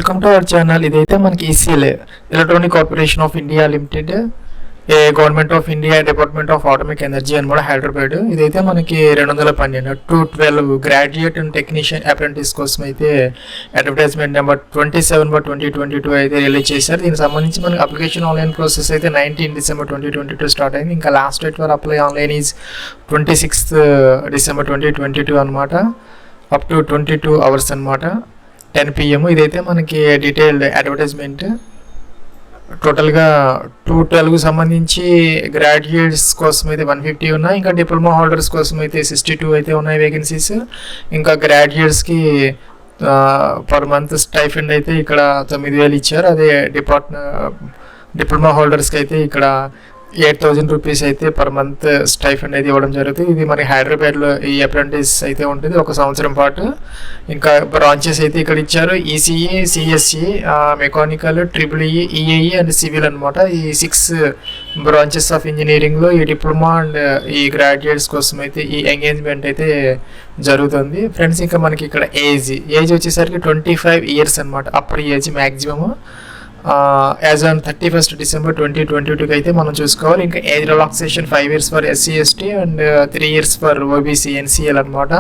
Welcome to our channel. ఇదైతే మనకి ECIL electronic corporation of India limited, government of India department of atomic energy అనమాట, హైదరాబాద్. ఇదైతే మనకి 2012 to 12 graduate and technician apprentice కోసం అయితే advertisement number 27/2022 అయితే రిలీజ్ చేశారు. దీనికి సంబంధించి మనకి అప్లికేషన్ ఆన్లైన్ ప్రాసెస్ అయితే 19 December 2022 స్టార్ట్ అయింది. ఇంకా last date for apply online is 26th December 2022 అనమాట, అప్ టు 22 hours అనమాట, 10 PM. ఇదైతే మనకి డీటెయిల్డ్ అడ్వర్టైజ్మెంట్. టోటల్గా 212కు సంబంధించి గ్రాడ్యుయేట్స్ కోసం అయితే 150 ఉన్నాయి, ఇంకా డిప్లొమా హోల్డర్స్ కోసం అయితే 62 అయితే ఉన్నాయి వేకెన్సీస్. ఇంకా గ్రాడ్యుయేట్స్కి పర్ మంత్ స్టైఫండ్ అయితే ఇక్కడ 9,000 ఇచ్చారు. అదే డిప్లొమా హోల్డర్స్కి అయితే ఇక్కడ 8,000 రూపీస్ అయితే పర్ మంత్ స్టైఫండ్ అయితే ఇవ్వడం జరుగుతుంది. ఇది మనకి హైదరాబాద్లో ఈ అప్రెంటిస్ అయితే ఉంటుంది 1 సంవత్సరం పాటు. ఇంకా బ్రాంచెస్ అయితే ఇక్కడ ఇచ్చారు: ECE, CSE, mechanical, EEE, EAE and civil అనమాట. ఈ 6 బ్రాంచెస్ ఆఫ్ ఇంజనీరింగ్లో ఈ డిప్లొమా అండ్ ఈ గ్రాడ్యుయేట్స్ కోసం అయితే ఈ ఎంగేజ్మెంట్ అయితే జరుగుతుంది ఫ్రెండ్స్. ఇంకా మనకి ఇక్కడ ఏజ్ వచ్చేసరికి 25 years అనమాట, అప్పుడు age maximum. As on 31st December 2022 అయితే మనం చూసుకోవాలి. ఇంకా age relaxation 5 years for SC ST and 3 years for OBC NCL అనమాట,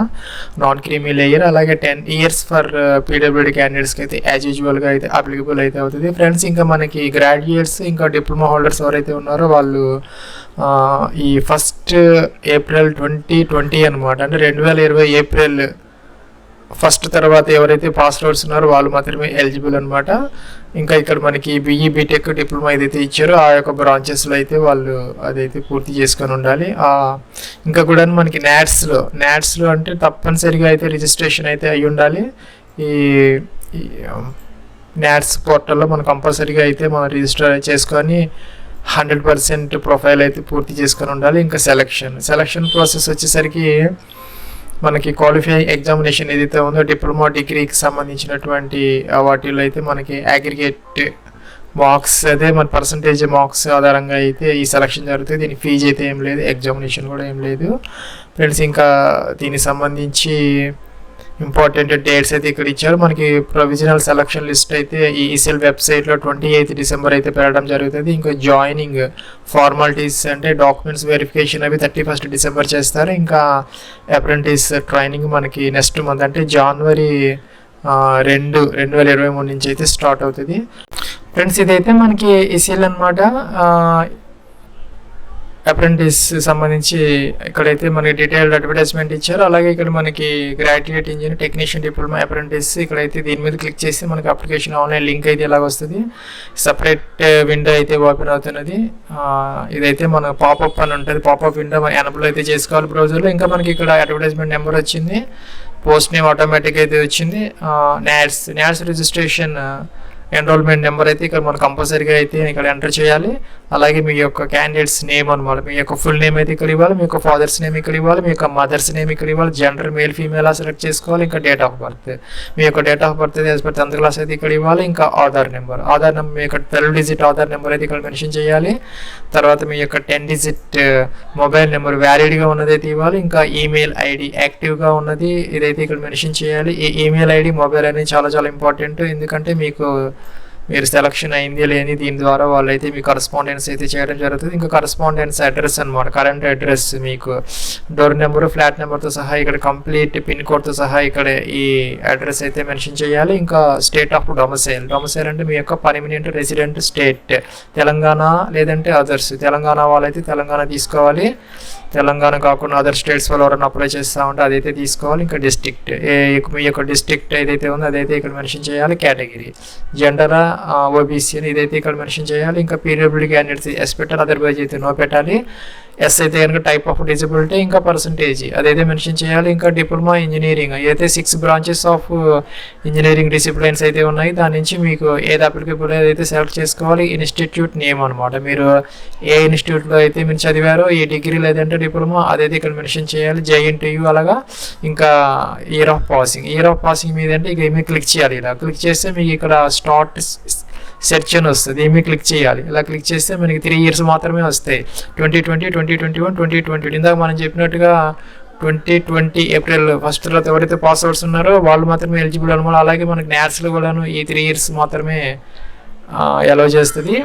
నాన్ క్రీమీ లేయర్. అలాగే 10 years ఫర్ PWD క్యాండిడేట్స్కి అయితే యాజ్ యూజువల్గా అయితే అప్లికబుల్ అయితే అవుతుంది ఫ్రెండ్స్. ఇంకా మనకి గ్రాడ్యుయేట్స్ ఇంకా డిప్లొమా హోల్డర్స్ ఎవరైతే ఉన్నారో వాళ్ళు ఈ 1st April 2020 అనమాట, అంటే 2020 April 1st తర్వాత ఎవరైతే పాస్ అవుట్స్ ఉన్నారో వాళ్ళు మాత్రమే ఎలిజిబుల్ అనమాట. ఇంకా ఇక్కడ మనకి BE BTech డిప్లొమా ఏదైతే ఇచ్చారో ఆ యొక్క బ్రాంచెస్లో అయితే వాళ్ళు అదైతే పూర్తి చేసుకొని ఉండాలి. ఇంకా కూడా మనకి నాట్స్లో అంటే తప్పనిసరిగా అయితే రిజిస్ట్రేషన్ అయితే అయి ఉండాలి. ఈ నాట్స్ పోర్టల్లో మనం కంపల్సరీగా అయితే మనం రిజిస్టర్ చేసుకొని 100% ప్రొఫైల్ అయితే పూర్తి చేసుకొని ఉండాలి. ఇంకా సెలక్షన్ ప్రాసెస్ వచ్చేసరికి మనకి క్వాలిఫైయింగ్ ఎగ్జామినేషన్ ఏదైతే ఉందో డిప్లొమా డిగ్రీకి సంబంధించినటువంటి వాటిలో అయితే మనకి అగ్రిగేట్ మార్క్స్, అదే మన పర్సంటేజ్ మార్క్స్ ఆధారంగా అయితే ఈ సెలక్షన్ జరుగుతుంది. దీనికి ఫీజు అయితే ఏం లేదు, ఎగ్జామినేషన్ కూడా ఏం లేదు ఫ్రెండ్స్. ఇంకా దీనికి సంబంధించి ఇంపార్టెంట్ డేట్స్ అయితే ఇక్కడ ఇచ్చారు. మనకి ప్రొవిజనల్ సెలక్షన్ లిస్ట్ అయితే ఈ ECIL వెబ్సైట్లో 28th December అయితే పెట్టడం జరుగుతుంది. ఇంకా జాయినింగ్ ఫార్మాలిటీస్ అంటే డాక్యుమెంట్స్ వెరిఫికేషన్ అవి 31st December చేస్తారు. ఇంకా అప్రెంటిస్ ట్రైనింగ్ మనకి నెక్స్ట్ మంత్ అంటే January 2, 2023 నుంచి అయితే స్టార్ట్ అవుతుంది ఫ్రెండ్స్. ఇదైతే మనకి ECIL అనమాట అప్రెంటిస్ సంబంధించి ఇక్కడైతే మనకి డీటెయిల్డ్ అడ్వర్టైజ్మెంట్ ఇచ్చారు. అలాగే ఇక్కడ మనకి graduate engineer technician diploma apprentice ఇక్కడైతే దీని మీద క్లిక్ చేసి మనకి అప్లికేషన్ ఆన్లైన్ లింక్ అయితే ఇలాగ వస్తుంది. సపరేట్ విండో అయితే ఓపెన్ అవుతున్నది. ఇదైతే మన పాపప్ అని ఉంటుంది, పాపప్ విండో మన ఎనబుల్ అయితే చేసుకోవాలి బ్రౌజర్లో. ఇంకా మనకి ఇక్కడ అడ్వర్టైజ్మెంట్ నెంబర్ వచ్చింది, పోస్ట్ నేమ్ ఆటోమేటిక్ అయితే వచ్చింది. నాట్స్ రిజిస్ట్రేషన్ ఎన్రోల్మెంట్ నెంబర్ అయితే ఇక్కడ మనం కంపల్సరీగా అయితే ఇక్కడ ఎంటర్ చేయాలి. అలాగే మీ యొక్క క్యాండిడేట్స్ నేమ్ అనమాట, మీ యొక్క ఫుల్ నేమ్ అయితే ఇక్కడ ఇవ్వాలి, మీ యొక్క ఫాదర్స్ నేమ్ ఇక్కడ ఇవ్వాలి, మీ యొక్క మదర్స్ నేమ్ ఇక్కడ ఇవ్వాలి, జెండర్ మేల్ ఫీమేల్ సెలెక్ట్ చేసుకోవాలి. ఇంకా డేట్ ఆఫ్ బర్త్, మీ యొక్క date of birth as per 10th class అయితే ఇక్కడ ఇవ్వాలి. ఇంకా ఆధార్ నెంబర్ మీ యొక్క 12 digit ఆధార్ నెంబర్ అయితే ఇక్కడ మెన్షన్ చేయాలి. తర్వాత మీ యొక్క 10 digit మొబైల్ నెంబర్ వ్యాలిడ్గా ఉన్నది అయితే ఇవ్వాలి. ఇంకా ఈమెయిల్ ID యాక్టివ్గా ఉన్నది ఇదైతే ఇక్కడ మెన్షన్ చేయాలి. ఈ ఈమెయిల్ ID మొబైల్ అనేది చాలా చాలా ఇంపార్టెంట్, ఎందుకంటే మీరు సెలక్షన్ అయింది లేని దీని ద్వారా వాళ్ళు అయితే మీ కరస్పాండెన్స్ అయితే చేయడం జరుగుతుంది. ఇంకా కరస్పాండెన్స్ అడ్రస్ అనమాట, కరెంట్ అడ్రస్, మీకు డోర్ నెంబరు, ఫ్లాట్ నెంబర్తో సహా ఇక్కడ కంప్లీట్ పిన్ కోడ్తో సహా ఇక్కడ ఈ అడ్రస్ అయితే మెన్షన్ చేయాలి. ఇంకా స్టేట్ ఆఫ్ డొమిసైల్ అంటే మీ యొక్క పర్మనెంట్ రెసిడెంట్ స్టేట్ తెలంగాణ లేదంటే అదర్స్. తెలంగాణ వాళ్ళైతే తెలంగాణ తీసుకోవాలి, తెలంగాణ కాకుండా అదర్ స్టేట్స్ వాళ్ళు ఎవరైనా అప్లై చేస్తూ ఉంటే అదైతే తీసుకోవాలి. ఇంకా డిస్ట్రిక్ట్, మీ యొక్క డిస్ట్రిక్ట్ ఏదైతే ఉందో అదైతే ఇక్కడ మెన్షన్ చేయాలి. కేటగిరీ జెండరా OBC అని ఇదైతే ఇక్కడ మెన్షన్ చేయాలి. ఇంకా PWD క్యాండిడేట్స్ ఎస్ పెట్టాలి, అదర్వైజ్ అయితే నో పెట్టాలి. ఎస్ అయితే కనుక టైప్ ఆఫ్ డిజబిలిటీ, ఇంకా పర్సంటేజ్ అదైతే మెన్షన్ చేయాలి. ఇంకా డిప్లొమా ఇంజనీరింగ్ అయితే 6 branches ఆఫ్ ఇంజనీరింగ్ డిసిప్లిన్స్ అయితే ఉన్నాయి, దాని నుంచి మీకు ఏది అప్లికబుల్ ఏదైతే సెలెక్ట్ చేసుకోవాలి. ఇన్స్టిట్యూట్ నేమ్ అనమాట, మీరు ఏ ఇన్స్టిట్యూట్లో అయితే మీరు చదివారో ఈ డిగ్రీ లేదంటే డిప్లొమా అదైతే ఇక్కడ మెన్షన్ చేయాలి. JNTU అలాగా. ఇంకా ఇయర్ ఆఫ్ పాసింగ్ మీద అంటే ఇక ఏమీ క్లిక్ చేయాలి. ఇలా క్లిక్ చేస్తే మీకు ఇక్కడ స్టార్ట్ సెర్చ్ అని వస్తుంది, ఏమీ క్లిక్ చేయాలి. ఇలా క్లిక్ చేస్తే మనకి 3 years మాత్రమే వస్తాయి, 2020, 2021, 2022. ఇందాక మనం చెప్పినట్టుగా 2020 ఏప్రిల్ 1 తర్వాత ఎవరైతే పాస్ అవుట్స్ ఉన్నారో వాళ్ళు మాత్రమే ఎలిజిబుల్ అనమాట. అలాగే మనకి నేర్స్లో కూడాను ఈ 3 ఇయర్స్ మాత్రమే అలౌ చేస్తుంది.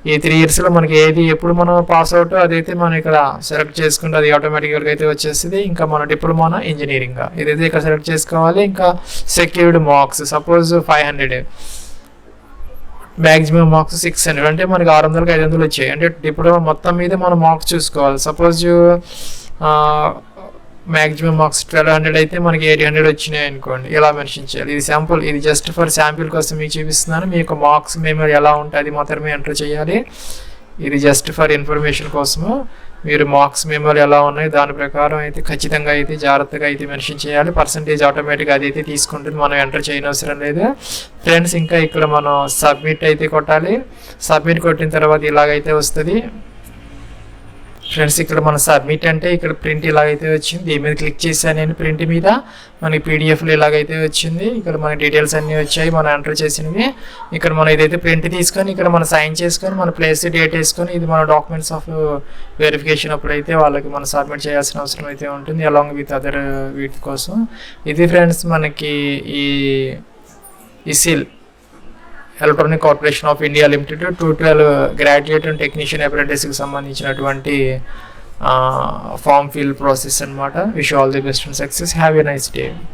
ఈ 3 ఇయర్స్లో మనకి ఏది ఎప్పుడు మనం పాస్ అవుట్ అదైతే మనం ఇక్కడ సెలెక్ట్ చేసుకుంటే అది ఆటోమేటిక్గా అయితే వచ్చేస్తుంది. ఇంకా మన డిప్లొమానా ఇంజనీరింగ్ ఇదైతే ఇక్కడ సెలెక్ట్ చేసుకోవాలి. ఇంకా secured marks suppose 500, maximum marks 600, అంటే మనకి 600కి 500 వచ్చాయి. అంటే డిప్లొమా మొత్తం మీద మనం మార్క్స్ చూసుకోవాలి. సపోజ్ మ్యాక్సిమం మార్క్స్ 1200 అయితే మనకి 800 వచ్చినాయి అనుకోండి, ఇలా మెన్షన్ చేయాలి. ఇది శాంపుల్, ఇది జస్ట్ ఫర్ శాంపిల్ కోసం మీకు చూపిస్తున్నాను. మీ యొక్క మార్క్స్ మెమరీ ఎలా ఉంటుంది మాత్రమే ఎంటర్ చేయాలి. ఇది జస్ట్ ఫర్ ఇన్ఫర్మేషన్ కోసము. మీరు మార్క్స్ మెమరీ ఎలా ఉన్నాయి దాని ప్రకారం అయితే ఖచ్చితంగా అయితే జాగ్రత్తగా అయితే మెన్షన్ చేయాలి. పర్సంటేజ్ ఆటోమేటిక్గా అది అయితే తీసుకుంటుంది, మనం ఎంటర్ చేయనవసరం లేదు ఫ్రెండ్స్. ఇంకా ఇక్కడ మనం సబ్మిట్ అయితే కొట్టాలి. సబ్మిట్ కొట్టిన తర్వాత ఇలాగైతే వస్తుంది ఫ్రెండ్స్. ఇక్కడ మన సబ్మిట్ అంటే ఇక్కడ ప్రింట్ ఇలాగైతే వచ్చింది. దీని మీద క్లిక్ చేశాను నేను, ప్రింట్ మీద మనకి పీడిఎఫ్లో ఇలాగైతే వచ్చింది. ఇక్కడ మన డీటెయిల్స్ అన్నీ వచ్చాయి మనం ఎంటర్ చేసినవి. ఇక్కడ మనం ఇదైతే ప్రింట్ తీసుకొని ఇక్కడ మనం సైన్ చేసుకొని మన ప్లేస్ డేట్ వేసుకొని ఇది మన డాక్యుమెంట్స్ ఆఫ్ వెరిఫికేషన్ అప్పుడైతే వాళ్ళకి మనం సబ్మిట్ చేయాల్సిన అవసరం అయితే ఉంటుంది, అలాంగ్ విత్ అదర్ వీటి కోసం. ఇది ఫ్రెండ్స్ మనకి ఈ ECIL electronic corporation of India limited 212 graduate and technician అప్రెంటిస్కి సంబంధించినటువంటి ఫామ్ ఫిల్ ప్రాసెస్ అనమాట. Wish all the best and success. Have a nice day.